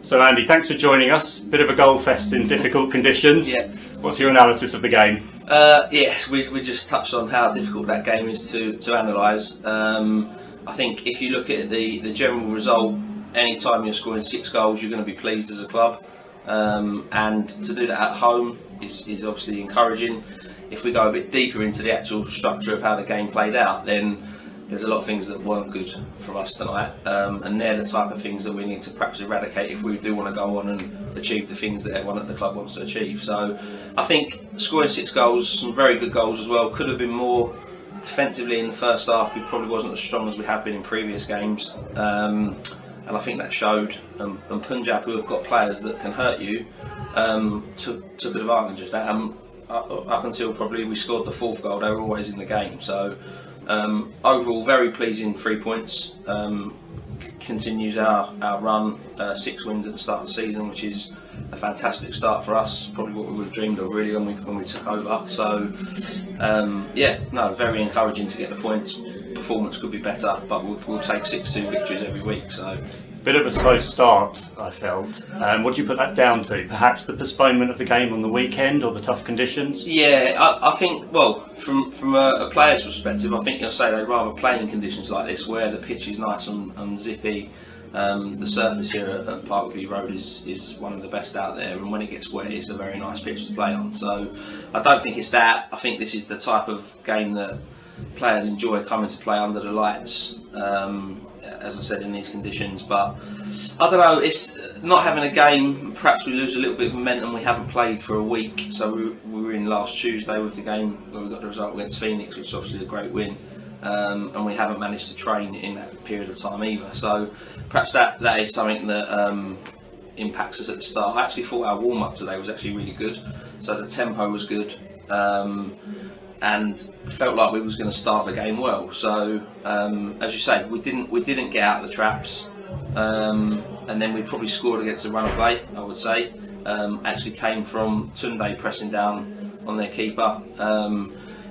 So Andy, thanks for joining us. Bit of a goal fest in difficult conditions. Yeah. What's your analysis of the game? Yes, we just touched on how difficult that game is to analyse. I think if you look at the general result, any time you're scoring 6 goals, you're going to be pleased as a club. And to do that at home is obviously encouraging. If we go a bit deeper into the actual structure of how the game played out, then there's a lot of things that weren't good from us tonight, and they're the type of things that we need to perhaps eradicate if we do want to go on and achieve the things that everyone at the club wants to achieve. So I think scoring 6 goals, some very good goals as well, could have been more defensively in the first half. We probably wasn't as strong as we have been in previous games, and I think that showed. And Punjab, who have got players that can hurt you, took advantage of that. Up until probably we scored the 4th goal, they were always in the game. So overall, very pleasing 3 points. Continues our run, 6 wins at the start of the season, which is a fantastic start for us. Probably what we would have dreamed of really when we took over. So very encouraging to get the points. Performance could be better, but we'll take 6-2 victories every week. So. Bit of a slow start, I felt. What do you put that down to? Perhaps the postponement of the game on the weekend or the tough conditions? Yeah, I think, well, from a player's perspective, I think you'll say they'd rather play in conditions like this where the pitch is nice and zippy. The surface here at Parkview Road is one of the best out there, and when it gets wet it's a very nice pitch to play on. So I don't think it's that. I think this is the type of game that players enjoy coming to play under the lights. As I said, in these conditions, but I don't know, it's not having a game, perhaps we lose a little bit of momentum. We haven't played for a week, so we were in last Tuesday with the game where we got the result against Phoenix, which is obviously a great win, and we haven't managed to train in that period of time either, so perhaps that is something that impacts us at the start. I actually thought our warm-up today was actually really good, so the tempo was good, and felt like we was going to start the game well. So as you say, we didn't get out of the traps, and then we probably scored against a run of play, I would say. Actually came from Tunde pressing down on their keeper.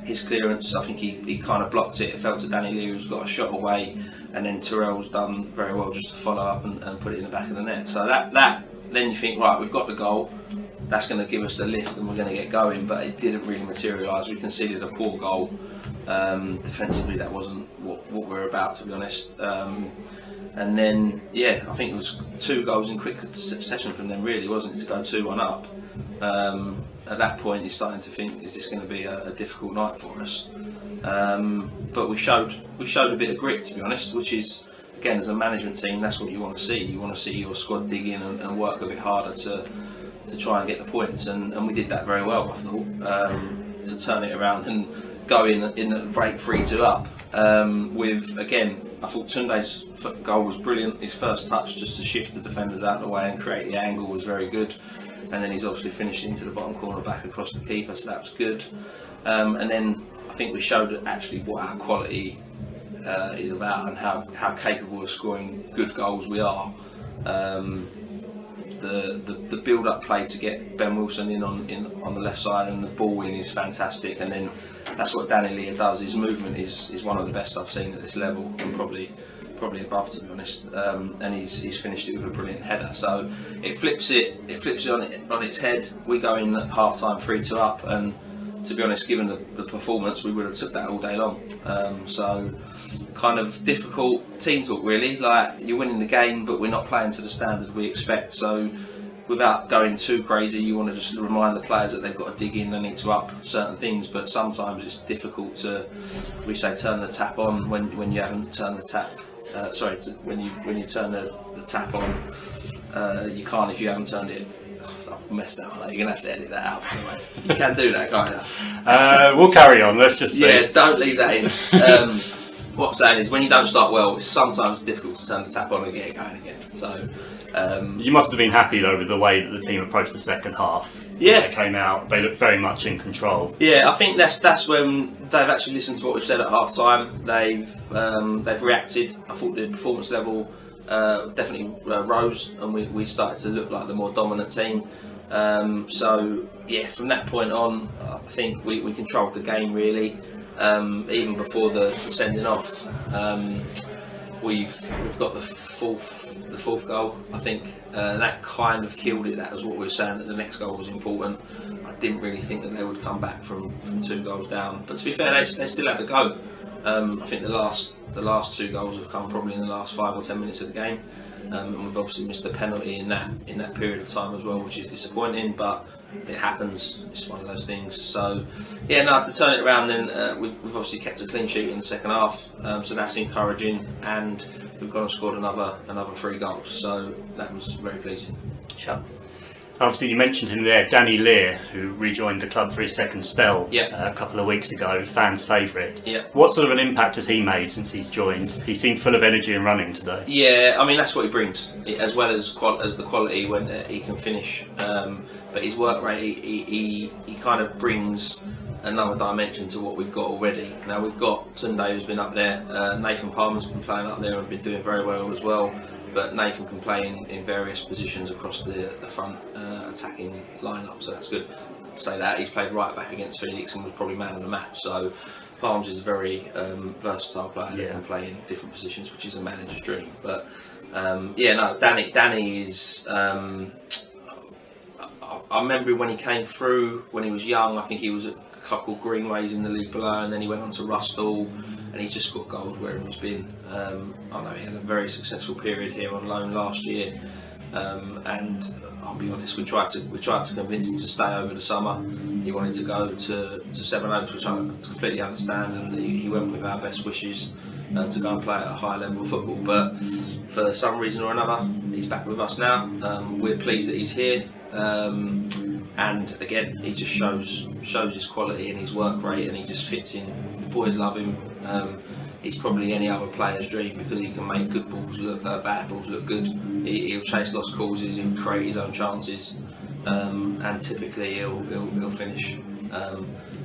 His clearance, I think he kind of blocked it. It fell to Danny Leary, who's got a shot away, and then Terrell's done very well just to follow up and put it in the back of the net. So that then you think, right, we've got the goal. That's going to give us the lift and we're going to get going, but it didn't really materialise. We conceded a poor goal. Defensively, that wasn't what we were about, to be honest. And then, I think it was 2 goals in quick succession from them, really, wasn't it, to go 2-1 up. At that point, you're starting to think, is this going to be a difficult night for us? But we showed a bit of grit, to be honest, which is, again, as a management team, that's what you want to see. You want to see your squad dig in and work a bit harder to try and get the points, and we did that very well, I thought, to turn it around and go in the break 3-2 up. With, again, I thought Tunde's goal was brilliant. His first touch just to shift the defenders out of the way and create the angle was very good, and then he's obviously finished into the bottom corner back across the keeper, so that was good. And then I think we showed actually what our quality is about and how capable of scoring good goals we are. The build-up play to get Ben Wilson in on the left side and the ball in is fantastic, and then that's what Danny Lear does. His movement is one of the best I've seen at this level, and probably above, to be honest. And he's finished it with a brilliant header. So it flips it on its head. We go in at half time 3-2 up, and to be honest, given the performance, we would have took that all day long. So kind of difficult team talk, really. Like, you're winning the game, but we're not playing to the standard we expect. So without going too crazy, you want to just remind the players that they've got to dig in, they need to up certain things. But sometimes it's difficult to, we say, turn the tap on when you haven't turned the tap. When you turn the tap on, you can't if you haven't turned it. I've messed that one up. You're going to have to edit that out. Anyway. You can do that, can't you? We'll carry on. Let's just see. Yeah, don't leave that in. What I'm saying is, when you don't start well, sometimes it's difficult to turn the tap on and get it going again. So you must have been happy though with the way that the team approached the second half. Yeah, they came out. They looked very much in control. Yeah, I think that's when they've actually listened to what we've said at half time. They've reacted. I thought the performance level definitely rose, and we started to look like the more dominant team. So yeah, from that point on, I think we controlled the game really. Even before the sending off, we've got the fourth goal. I think that kind of killed it. That was what we were saying, that the next goal was important. I didn't really think that they would come back from 2 goals down. But to be fair, they still had to go. I think the last 2 goals have come probably in the last 5 or 10 minutes of the game, and we've obviously missed a penalty in that period of time as well, which is disappointing. But it happens. It's one of those things. So yeah, no, to turn it around, then we've obviously kept a clean sheet in the second half, so that's encouraging, and we've gone and scored another 3 goals. So that was very pleasing. Yeah. Obviously, you mentioned him there, Danny Lear, who rejoined the club for his second spell a couple of weeks ago, fans' favourite. Yeah. What sort of an impact has he made since he's joined? He seemed full of energy and running today. Yeah, I mean, that's what he brings, as well as the quality when he can finish. But his work rate, he kind of brings another dimension to what we've got already. Now we've got Tunde, who's been up there. Nathan Palmer's been playing up there and been doing very well as well. But Nathan can play in various positions across the front attacking lineup, so that's good. Say that he's played right back against Felix and was probably man of the match. So Palms is a very versatile player that can play in different positions, which is a manager's dream. But yeah, no, Danny is. I remember when he came through when he was young. I think he was at a club called Greenways in the league below, and then he went on to Rustall, and he's just scored goals wherever he's been. I know he had a very successful period here on loan last year, and I'll be honest, we tried to convince him to stay over the summer. He wanted to go to Sevenoaks, which I completely understand, and he went with our best wishes to go and play at a high level of football. But for some reason or another, he's back with us now. We're pleased that he's here. And again, he just shows his quality and his work rate, and he just fits in. The boys love him. He's probably any other player's dream because he can make good balls look bad balls look good. He'll chase lost causes, he'll create his own chances, and typically he'll finish.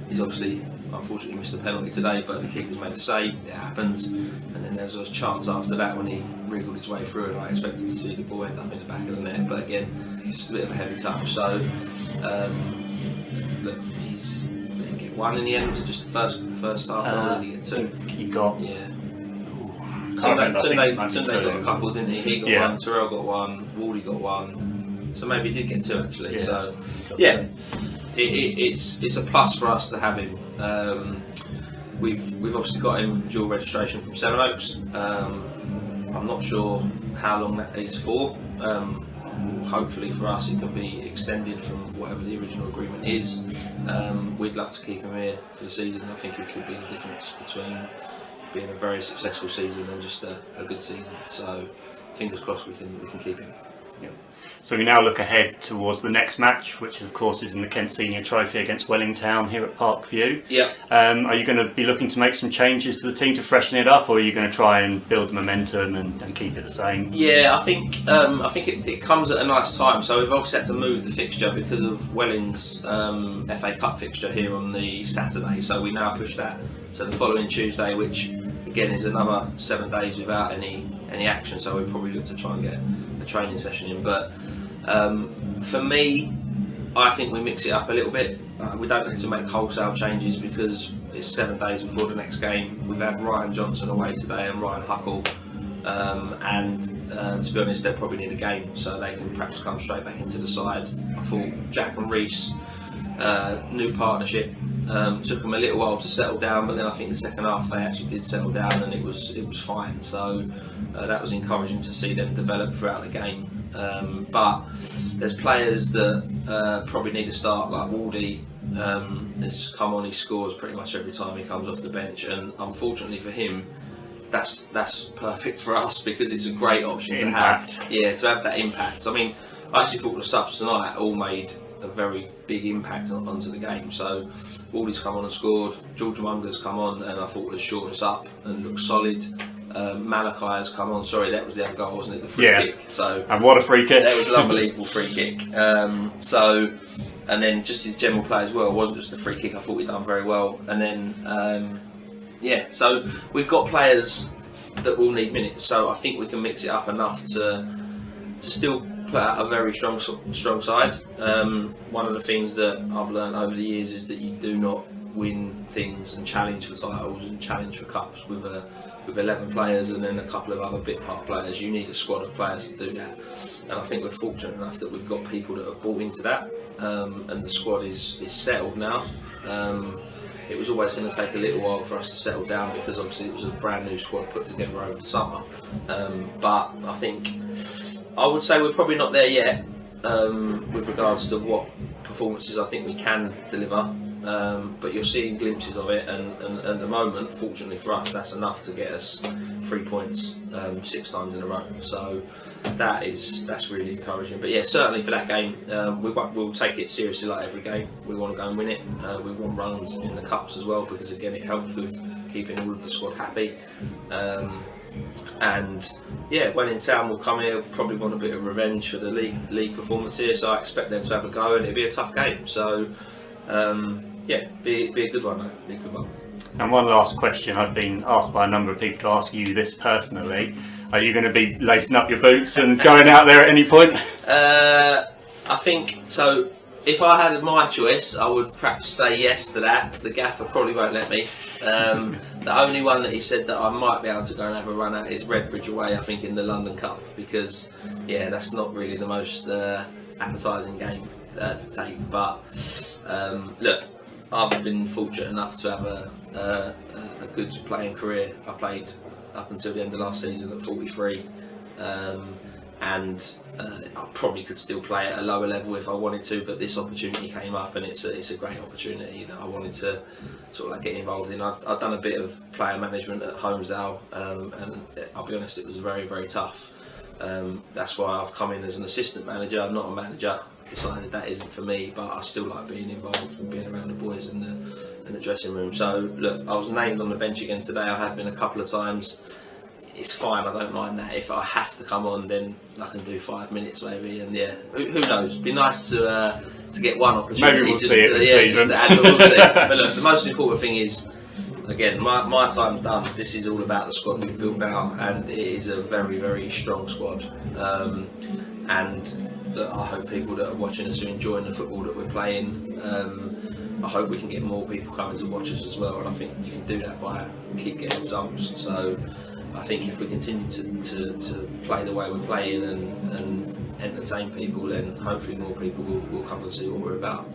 He's obviously unfortunately missed a penalty today, but the keeper's made a save. It happens, and then there's a chance after that when he wriggled his way through, and I expected to see the ball end up in the back of the net, but again, just a bit of a heavy touch. So look, he didn't get 1 in the end. Was it just the first half? Or did he get 2? He got. Yeah. Tunde got a couple, didn't he? He got 1. Terrell got 1. Wardy got 1. So maybe he did get 2 actually. Yeah. So yeah. It's a plus for us to have him. We've obviously got him dual registration from Sevenoaks. I'm not sure how long that is for. Hopefully for us it can be extended from whatever the original agreement is. We'd love to keep him here for the season. I think it could be the difference between being a very successful season and just a good season. So fingers crossed we can keep him. Yeah. So we now look ahead towards the next match, which of course is in the Kent Senior Trophy against Wellingtown here at Parkview. Yeah. Are you going to be looking to make some changes to the team to freshen it up, or are you going to try and build the momentum and keep it the same? Yeah, I think it comes at a nice time. So we've obviously had to move the fixture because of Welling's FA Cup fixture here on the Saturday. So we now push that to the following Tuesday, which again is another 7 days without any action. So we probably look to try and get a training session in. But for me, I think we mix it up a little bit. We don't need to make wholesale changes because it's 7 days before the next game. We've had Ryan Johnson away today and Ryan Huckle, and to be honest, they'll probably need a game so they can perhaps come straight back into the side. I thought Jack and Reese, new partnership, took them a little while to settle down, but then I think the second half they actually did settle down and it was fine. So that was encouraging to see them develop throughout the game. But there's players that probably need to start, like Wardy. Has come on, he scores pretty much every time he comes off the bench, and unfortunately for him, that's perfect for us because it's a great option to have. Yeah, to have that impact. I mean, I actually thought the subs tonight all made a very big impact onto the game. So Wardy's come on and scored. George Munger's come on, and I thought has shortened us up and looked solid. Malachi has come on. Sorry, that was the other goal, wasn't it? The free kick. So and what a free kick! That was an unbelievable free kick. And then just his general play as well. It wasn't just a free kick. I thought he'd done very well. And then so we've got players that will need minutes. So I think we can mix it up enough to still put out a very strong side. One of the things that I've learned over the years is that you do not win things and challenge for titles and challenge for cups with a with 11 players and then a couple of other bit part players. You need a squad of players to do that, and I think we're fortunate enough that we've got people that have bought into that, and the squad is settled now. It was always going to take a little while for us to settle down because obviously it was a brand new squad put together over the summer, but I think I would say we're probably not there yet with regards to what performances I think we can deliver. But you're seeing glimpses of it, and at the moment, fortunately for us, that's enough to get us 3 points 6 times in a row. So that's really encouraging. But yeah, certainly for that game, we'll take it seriously like every game. We want to go and win it. We want runs in the cups as well because again, it helps with keeping all of the squad happy. And yeah, when in town, we'll come here. Probably want a bit of revenge for the league performance here. So I expect them to have a go, and it'll be a tough game. So. Yeah, be a good one, though. Be a good one. And one last question. I've been asked by a number of people to ask you this personally. Are you going to be lacing up your boots and going out there at any point? I think so. If I had my choice, I would perhaps say yes to that. The gaffer probably won't let me. The only one that he said that I might be able to go and have a run at is Redbridge away, I think, in the London Cup, because yeah, that's not really the most appetising game to take. But look, I've been fortunate enough to have a good playing career. I played up until the end of last season at 43, and I probably could still play at a lower level if I wanted to, but this opportunity came up, and it's a great opportunity that I wanted to sort of like get involved in. I've done a bit of player management at Holmesdale, and I'll be honest, it was very, very tough. That's why I've come in as an assistant manager. I'm not a manager. Decided that isn't for me, but I still like being involved and being around the boys in the dressing room. So look, I was named on the bench again today. I have been a couple of times. It's fine, I don't mind that. If I have to come on, then I can do 5 minutes maybe, and yeah, who knows? It'd be nice to get one opportunity. Maybe we'll see it this season. Just to add, but we'll see. But look, the most important thing is, again, my time's done. This is all about the squad we've built now, and it is a very, very strong squad. And look, I hope people that are watching us are enjoying the football that we're playing. I hope we can get more people coming to watch us as well, and I think you can do that by keep getting results. So I think if we continue to play the way we're playing and entertain people, then hopefully more people will come and see what we're about.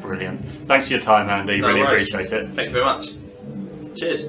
Brilliant. Thanks for your time, Andy. No really worries. appreciate it. Thank you very much. Cheers.